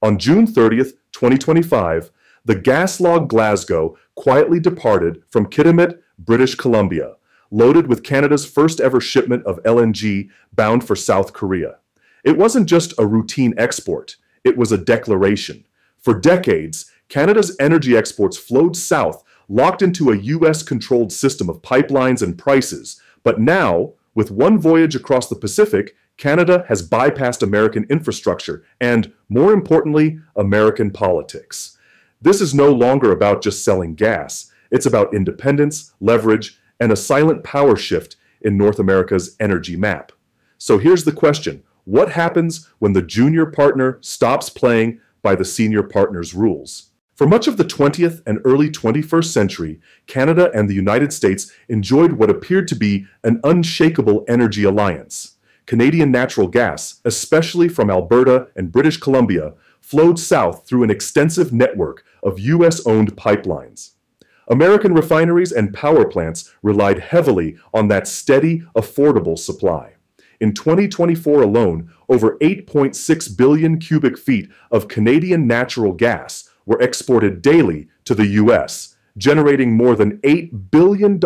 On June 30th, 2025, the gas log Glasgow quietly departed from Kitimat, British Columbia, loaded with Canada's first ever shipment of LNG bound for South Korea. It wasn't just a routine export, it was a declaration. For decades, Canada's energy exports flowed south, locked into a US-controlled system of pipelines and prices. But now, with one voyage across the Pacific, Canada has bypassed American infrastructure and, more importantly, American politics. This is no longer about just selling gas. It's about independence, leverage, and a silent power shift in North America's energy map. So here's the question. What happens when the junior partner stops playing by the senior partner's rules? For much of the 20th and early 21st century, Canada and the United States enjoyed what appeared to be an unshakable energy alliance. Canadian natural gas, especially from Alberta and British Columbia, flowed south through an extensive network of US-owned pipelines. American refineries and power plants relied heavily on that steady, affordable supply. In 2024 alone, over 8.6 billion cubic feet of Canadian natural gas were exported daily to the US, generating more than $8 billion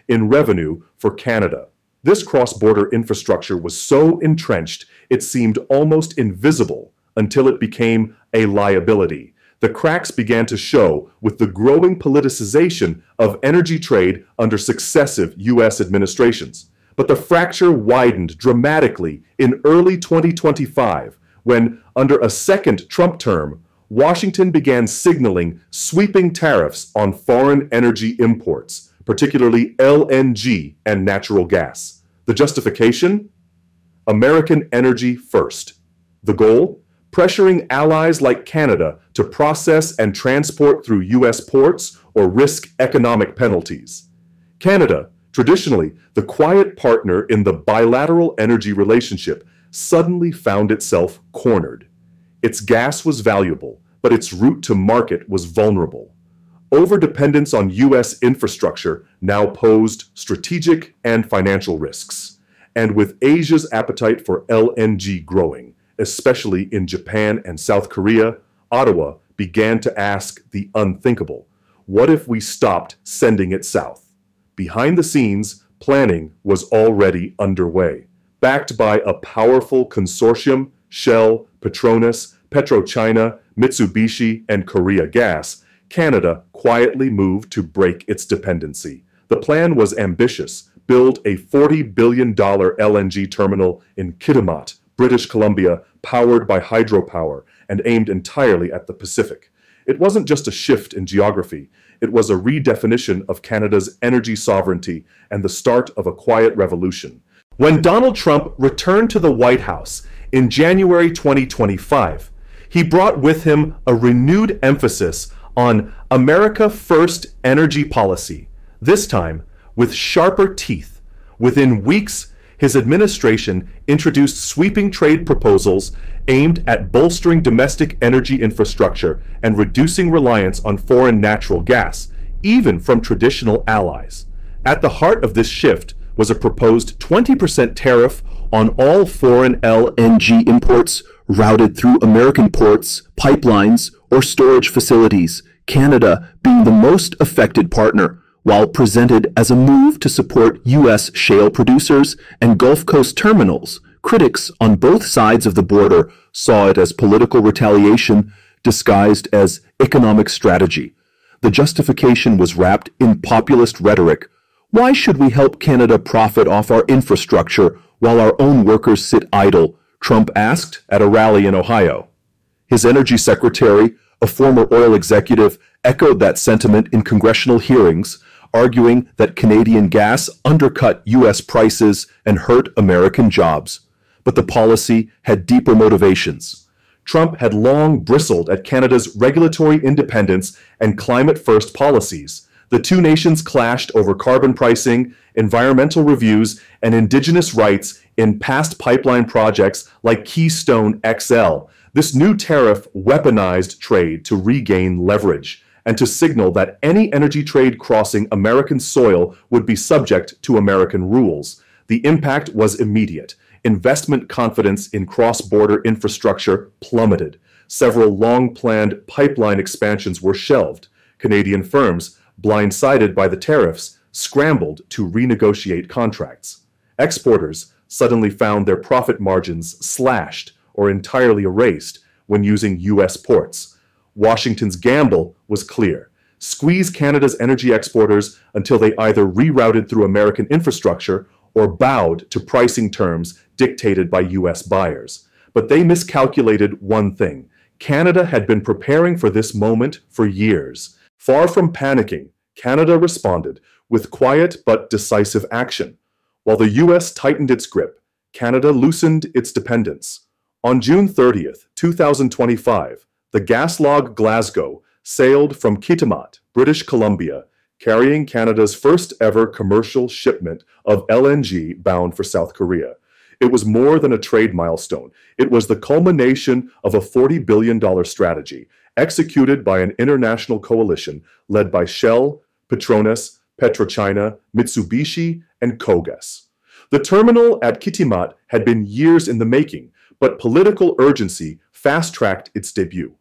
in revenue for Canada. This cross-border infrastructure was so entrenched it seemed almost invisible until it became a liability. The cracks began to show with the growing politicization of energy trade under successive US administrations. But the fracture widened dramatically in early 2025 when, under a second Trump term, Washington began signaling sweeping tariffs on foreign energy imports, particularly LNG and natural gas. The justification? American energy first. The goal? Pressuring allies like Canada to process and transport through US ports or risk economic penalties. Canada, traditionally the quiet partner in the bilateral energy relationship, suddenly found itself cornered. Its gas was valuable, but its route to market was vulnerable. Overdependence on US infrastructure now posed strategic and financial risks. And with Asia's appetite for LNG growing, especially in Japan and South Korea, Ottawa began to ask the unthinkable. What if we stopped sending it south? Behind the scenes, planning was already underway. Backed by a powerful consortium, Shell, Petronas, PetroChina, Mitsubishi, and Korea Gas, Canada quietly moved to break its dependency. The plan was ambitious: build a $40 billion LNG terminal in Kitimat, British Columbia, powered by hydropower and aimed entirely at the Pacific. It wasn't just a shift in geography, it was a redefinition of Canada's energy sovereignty and the start of a quiet revolution. When Donald Trump returned to the White House in January 2025, he brought with him a renewed emphasis on America First energy policy, this time with sharper teeth. Within weeks, his administration introduced sweeping trade proposals aimed at bolstering domestic energy infrastructure and reducing reliance on foreign natural gas, even from traditional allies. At the heart of this shift was a proposed 20% tariff on all foreign LNG imports routed through American ports, pipelines, or storage facilities, Canada being the most affected partner, while presented as a move to support U.S. shale producers and Gulf Coast terminals. Critics on both sides of the border saw it as political retaliation disguised as economic strategy. The justification was wrapped in populist rhetoric. Why should we help Canada profit off our infrastructure while our own workers sit idle? Trump asked at a rally in Ohio. His energy secretary, a former oil executive, echoed that sentiment in congressional hearings, arguing that Canadian gas undercut U.S. prices and hurt American jobs. But the policy had deeper motivations. Trump had long bristled at Canada's regulatory independence and climate-first policies. The two nations clashed over carbon pricing, environmental reviews, and indigenous rights in past pipeline projects like Keystone XL. This new tariff weaponized trade to regain leverage and to signal that any energy trade crossing American soil would be subject to American rules. The impact was immediate. Investment confidence in cross-border infrastructure plummeted. Several long-planned pipeline expansions were shelved. Canadian firms, blindsided by the tariffs, scrambled to renegotiate contracts. Exporters suddenly found their profit margins slashed or entirely erased when using U.S. ports. Washington's gamble was clear: squeeze Canada's energy exporters until they either rerouted through American infrastructure or bowed to pricing terms dictated by U.S. buyers. But they miscalculated one thing: Canada had been preparing for this moment for years. Far from panicking, Canada responded with quiet but decisive action. While the U.S. tightened its grip, Canada loosened its dependence. On June 30th, 2025, the gas-log Glasgow sailed from Kitimat, British Columbia, carrying Canada's first-ever commercial shipment of LNG bound for South Korea. It was more than a trade milestone. It was the culmination of a $40 billion strategy executed by an international coalition led by Shell, Petronas, PetroChina, Mitsubishi, and Kogas. The terminal at Kitimat had been years in the making, but political urgency fast-tracked its debut.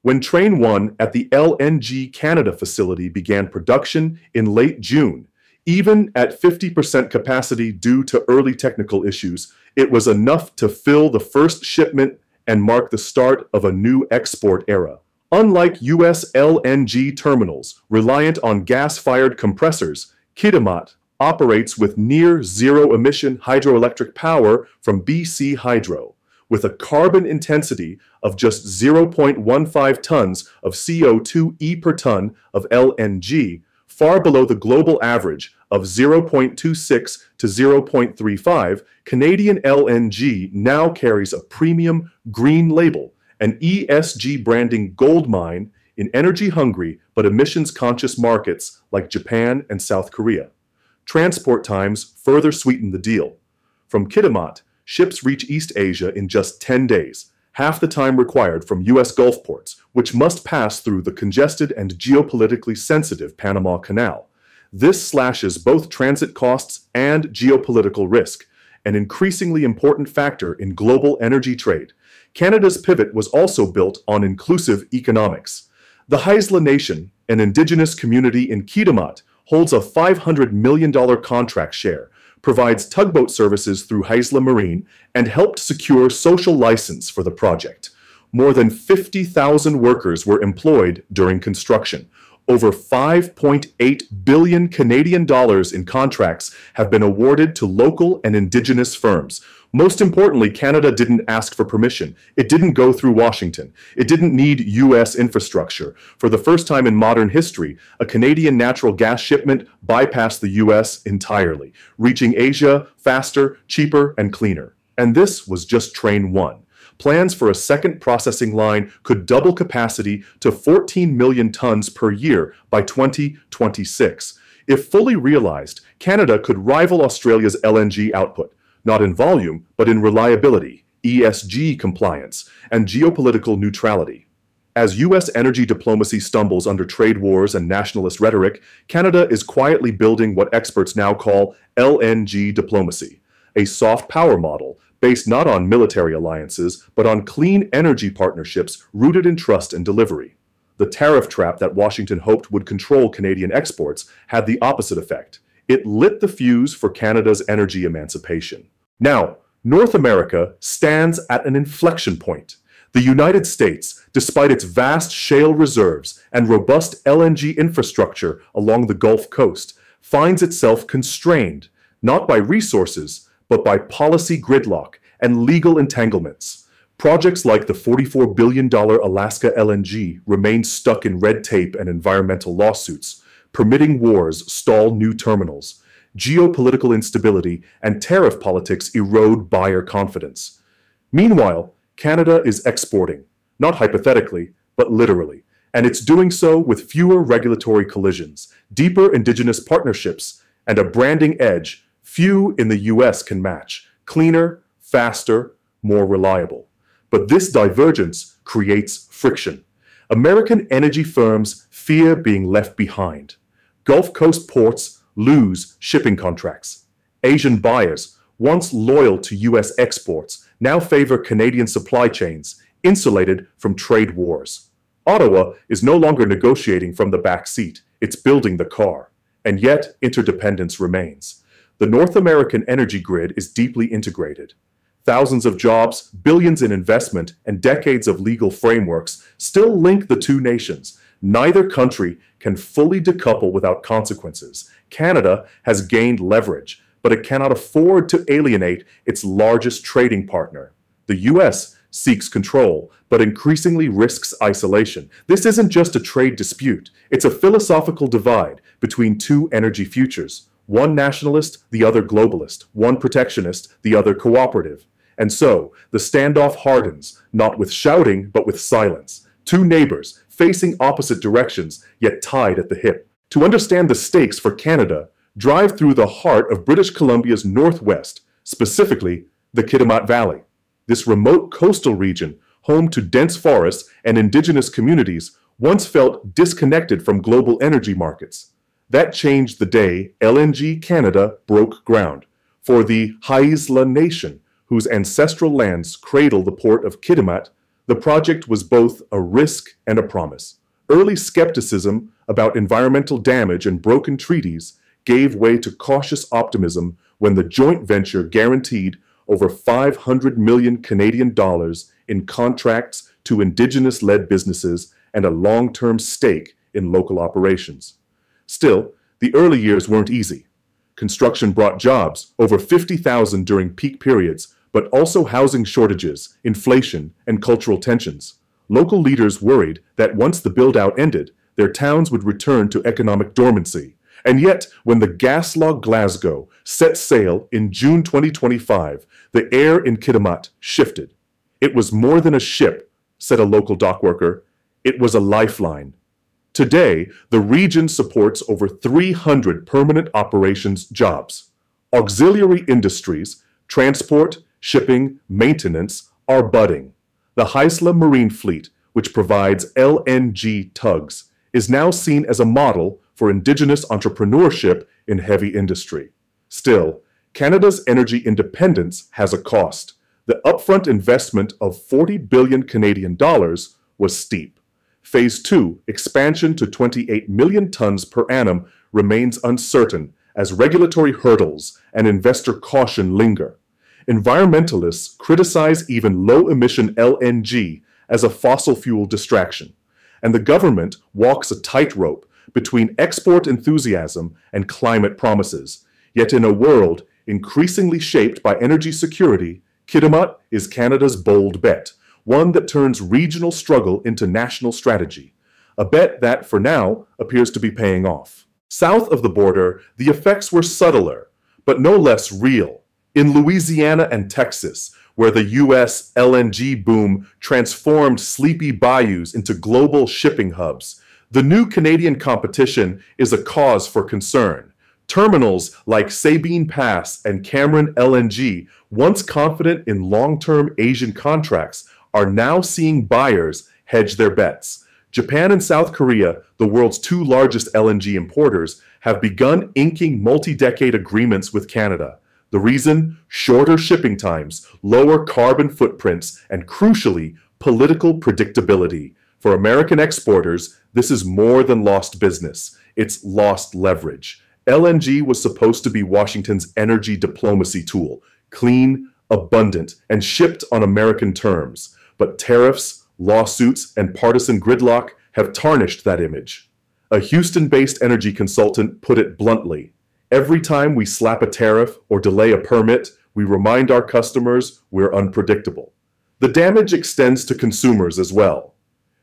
When Train 1 at the LNG Canada facility began production in late June, even at 50% capacity due to early technical issues, it was enough to fill the first shipment and mark the start of a new export era. Unlike U.S. LNG terminals reliant on gas-fired compressors, Kitimat operates with near-zero-emission hydroelectric power from BC Hydro, with a carbon intensity of just 0.15 tons of CO2e per ton of LNG, far below the global average of 0.26 to 0.35, Canadian LNG now carries a premium green label, an ESG branding goldmine in energy-hungry but emissions-conscious markets like Japan and South Korea. Transport times further sweeten the deal. From Kitimat, ships reach East Asia in just 10 days, half the time required from U.S. Gulf ports, which must pass through the congested and geopolitically sensitive Panama Canal. This slashes both transit costs and geopolitical risk, an increasingly important factor in global energy trade. Canada's pivot was also built on inclusive economics. The Haisla Nation, an indigenous community in Kitimat, holds a $500 million contract share, provides tugboat services through Haisla Marine, and helped secure social license for the project. More than 50,000 workers were employed during construction. Over 5.8 billion Canadian dollars in contracts have been awarded to local and indigenous firms. Most importantly, Canada didn't ask for permission. It didn't go through Washington. It didn't need U.S. infrastructure. For the first time in modern history, a Canadian natural gas shipment bypassed the U.S. entirely, reaching Asia faster, cheaper, and cleaner. And this was just Train 1. Plans for a second processing line could double capacity to 14 million tons per year by 2026. If fully realized, Canada could rival Australia's LNG output, not in volume, but in reliability, ESG compliance, and geopolitical neutrality. As U.S. energy diplomacy stumbles under trade wars and nationalist rhetoric, Canada is quietly building what experts now call LNG diplomacy, a soft power model based not on military alliances, but on clean energy partnerships rooted in trust and delivery. The tariff trap that Washington hoped would control Canadian exports had the opposite effect. It lit the fuse for Canada's energy emancipation. Now, North America stands at an inflection point. The United States, despite its vast shale reserves and robust LNG infrastructure along the Gulf Coast, finds itself constrained, not by resources, but by policy gridlock and legal entanglements. Projects like the $44 billion Alaska LNG remain stuck in red tape and environmental lawsuits. Permitting wars stall new terminals. Geopolitical instability and tariff politics erode buyer confidence. Meanwhile, Canada is exporting, not hypothetically, but literally, and it's doing so with fewer regulatory collisions, deeper indigenous partnerships, and a branding edge few in the U.S. can match: cleaner, faster, more reliable. But this divergence creates friction. American energy firms fear being left behind. Gulf Coast ports lose shipping contracts. Asian buyers, once loyal to U.S. exports, now favor Canadian supply chains, insulated from trade wars. Ottawa is no longer negotiating from the back seat, it's building the car. And yet, interdependence remains. The North American energy grid is deeply integrated. Thousands of jobs, billions in investment, and decades of legal frameworks still link the two nations. Neither country can fully decouple without consequences. Canada has gained leverage, but it cannot afford to alienate its largest trading partner. The U.S. seeks control, but increasingly risks isolation. This isn't just a trade dispute. It's a philosophical divide between two energy futures. One nationalist, the other globalist. One protectionist, the other cooperative. And so, the standoff hardens, not with shouting, but with silence. Two neighbors, facing opposite directions, yet tied at the hip. To understand the stakes for Canada, drive through the heart of British Columbia's northwest, specifically the Kitimat Valley. This remote coastal region, home to dense forests and indigenous communities, once felt disconnected from global energy markets. That changed the day LNG Canada broke ground. For the Haisla Nation, whose ancestral lands cradle the port of Kitimat, the project was both a risk and a promise. Early skepticism about environmental damage and broken treaties gave way to cautious optimism when the joint venture guaranteed over 500 million Canadian dollars in contracts to Indigenous-led businesses and a long-term stake in local operations. Still, the early years weren't easy. Construction brought jobs, over 50,000 during peak periods, but also housing shortages, inflation, and cultural tensions. Local leaders worried that once the build-out ended, their towns would return to economic dormancy. And yet, when the Gaslog Glasgow set sail in June 2025, the air in Kitimat shifted. It was more than a ship, said a local dockworker. It was a lifeline. Today, the region supports over 300 permanent operations jobs. Auxiliary industries, transport, shipping, maintenance are budding. The Haisla Marine Fleet, which provides LNG tugs, is now seen as a model for Indigenous entrepreneurship in heavy industry. Still, Canada's energy independence has a cost. The upfront investment of 40 billion Canadian dollars was steep. Phase 2, expansion to 28 million tons per annum, remains uncertain as regulatory hurdles and investor caution linger. Environmentalists criticize even low-emission LNG as a fossil fuel distraction, and the government walks a tightrope between export enthusiasm and climate promises. Yet in a world increasingly shaped by energy security, Kitimat is Canada's bold bet, one that turns regional struggle into national strategy, a bet that, for now, appears to be paying off. South of the border, the effects were subtler, but no less real. In Louisiana and Texas, where the U.S. LNG boom transformed sleepy bayous into global shipping hubs, the new Canadian competition is a cause for concern. Terminals like Sabine Pass and Cameron LNG, once confident in long-term Asian contracts, are now seeing buyers hedge their bets. Japan and South Korea, the world's two largest LNG importers, have begun inking multi-decade agreements with Canada. The reason? Shorter shipping times, lower carbon footprints, and crucially, political predictability. For American exporters, this is more than lost business. It's lost leverage. LNG was supposed to be Washington's energy diplomacy tool, clean, abundant, and shipped on American terms. But tariffs, lawsuits, and partisan gridlock have tarnished that image. A Houston-based energy consultant put it bluntly: every time we slap a tariff or delay a permit, we remind our customers we're unpredictable. The damage extends to consumers as well.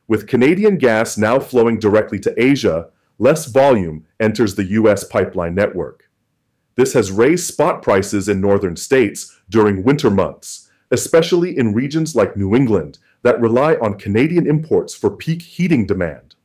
With Canadian gas now flowing directly to Asia, less volume enters the U.S. pipeline network. This has raised spot prices in northern states during winter months, especially in regions like New England that rely on Canadian imports for peak heating demand.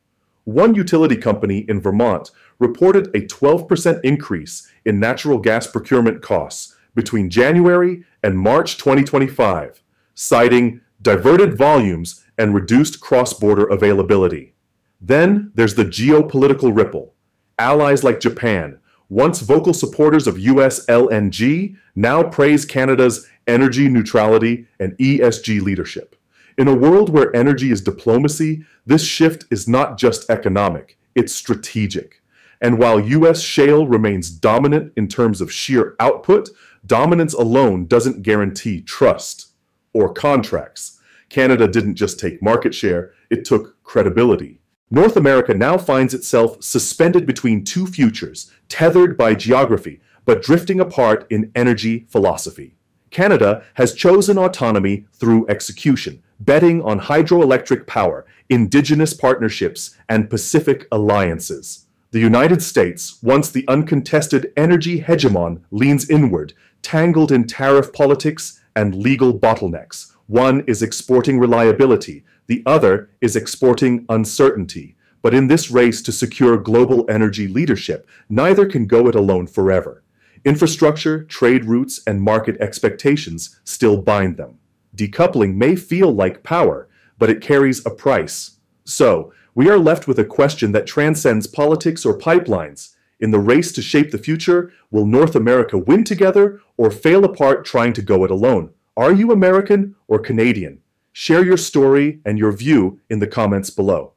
One utility company in Vermont reported a 12% increase in natural gas procurement costs between January and March 2025, citing diverted volumes and reduced cross-border availability. Then there's the geopolitical ripple. Allies like Japan, once vocal supporters of U.S. LNG, now praise Canada's energy neutrality and ESG leadership. In a world where energy is diplomacy, this shift is not just economic, it's strategic. And while U.S. shale remains dominant in terms of sheer output, dominance alone doesn't guarantee trust or contracts. Canada didn't just take market share, it took credibility. North America now finds itself suspended between two futures, tethered by geography, but drifting apart in energy philosophy. Canada has chosen autonomy through execution, betting on hydroelectric power, indigenous partnerships, and Pacific alliances. The United States, once the uncontested energy hegemon, leans inward, tangled in tariff politics and legal bottlenecks. One is exporting reliability, the other is exporting uncertainty. But in this race to secure global energy leadership, neither can go it alone forever. Infrastructure, trade routes, and market expectations still bind them. Decoupling may feel like power, but it carries a price. So, we are left with a question that transcends politics or pipelines. In the race to shape the future, will North America win together or fail apart trying to go it alone? Are you American or Canadian? Share your story and your view in the comments below.